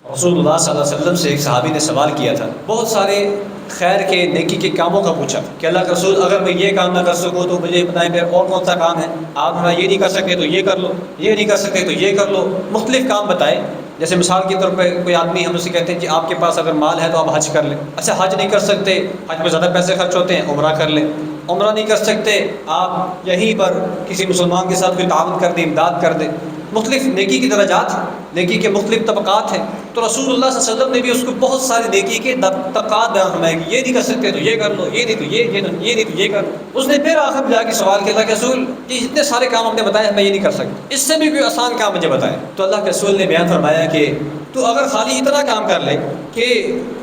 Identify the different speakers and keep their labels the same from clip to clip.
Speaker 1: رسول اللہ صلی اللہ علیہ وسلم سے ایک صحابی نے سوال کیا تھا، بہت سارے خیر کے نیکی کے کاموں کا پوچھا کہ اللہ کے رسول اگر میں یہ کام نہ کر سکوں تو مجھے بتائیں پھر اور کون سا کام ہے؟ آپ ہمیں یہ نہیں کر سکتے تو یہ کر لو، یہ نہیں کر سکتے تو یہ کر لو، مختلف کام بتائے۔ جیسے مثال کے طور پہ کوئی آدمی ہم اسے کہتے ہیں کہ آپ کے پاس اگر مال ہے تو آپ حج کر لیں، اچھا حج نہیں کر سکتے، حج میں زیادہ پیسے خرچ ہوتے ہیں، عمرہ کر لیں، عمرہ نہیں کر سکتے آپ یہیں پر کسی مسلمان کے ساتھ کوئی تعاون کر دیں، امداد کر دیں۔ مختلف نیکی کی درجات ہیں، نیکی کے مختلف طبقات ہیں، تو رسول اللہ صلی اللہ علیہ وسلم نے بھی اس کو بہت ساری نیکی کے طبقات بیان فرمائے کہ یہ نہیں کر سکتے تو یہ کر لو، یہ نہیں تو یہ نہیں تو یہ کر لو۔ اس نے پھر آخر میں جا کے سوال کیا، اللہ کے رسول یہ اتنے سارے کام ہم نے بتائے میں یہ نہیں کر سکتا، اس سے بھی کوئی آسان کام مجھے بتائے۔ تو اللہ کے رسول نے بیان فرمایا کہ تو اگر خالی اتنا کام کر لے کہ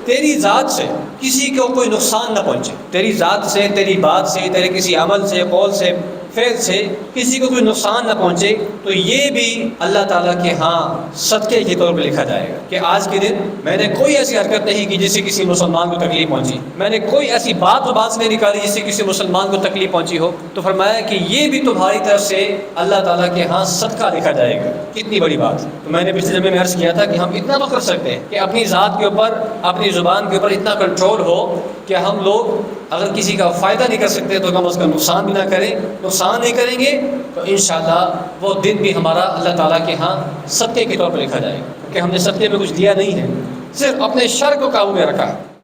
Speaker 1: تیری ذات سے کسی کو کوئی نقصان نہ پہنچے، تیری ذات سے، تیری بات سے، تیرے کسی عمل سے، قول سے، فعل سے کسی کو کوئی نقصان نہ پہنچے، تو یہ بھی اللہ تعالیٰ کے ہاں صدقے کے طور پہ لکھا جائے گا کہ آج کے دن میں نے کوئی ایسی حرکت نہیں کی جس سے کسی مسلمان کو تکلیف پہنچی، میں نے کوئی ایسی بات زبان سے نہیں نکالی جس سے کسی مسلمان کو تکلیف پہنچی ہو، تو فرمایا کہ یہ بھی تمہاری طرف سے اللہ تعالیٰ کے ہاں صدقہ لکھا جائے گا۔ کتنی بڑی بات ہے۔ تو میں نے پچھلے جمعے میں عرض کیا تھا کہ ہم اتنا تو کر سکتے ہیں کہ اپنی ذات کے اوپر، اپنی زبان کے اوپر اتنا کنٹرول ہو کہ ہم لوگ اگر کسی کا فائدہ نہیں کر سکتے تو ہم اس کا نقصان بھی نہ کریں، نقصان نہیں کریں گے تو انشاءاللہ وہ دن بھی ہمارا اللہ تعالیٰ کے ہاں صدقے کے طور پر لکھا جائے گا، کیونکہ ہم نے صدقے میں کچھ دیا نہیں ہے، صرف اپنے شر کو قابو میں رکھا ہے۔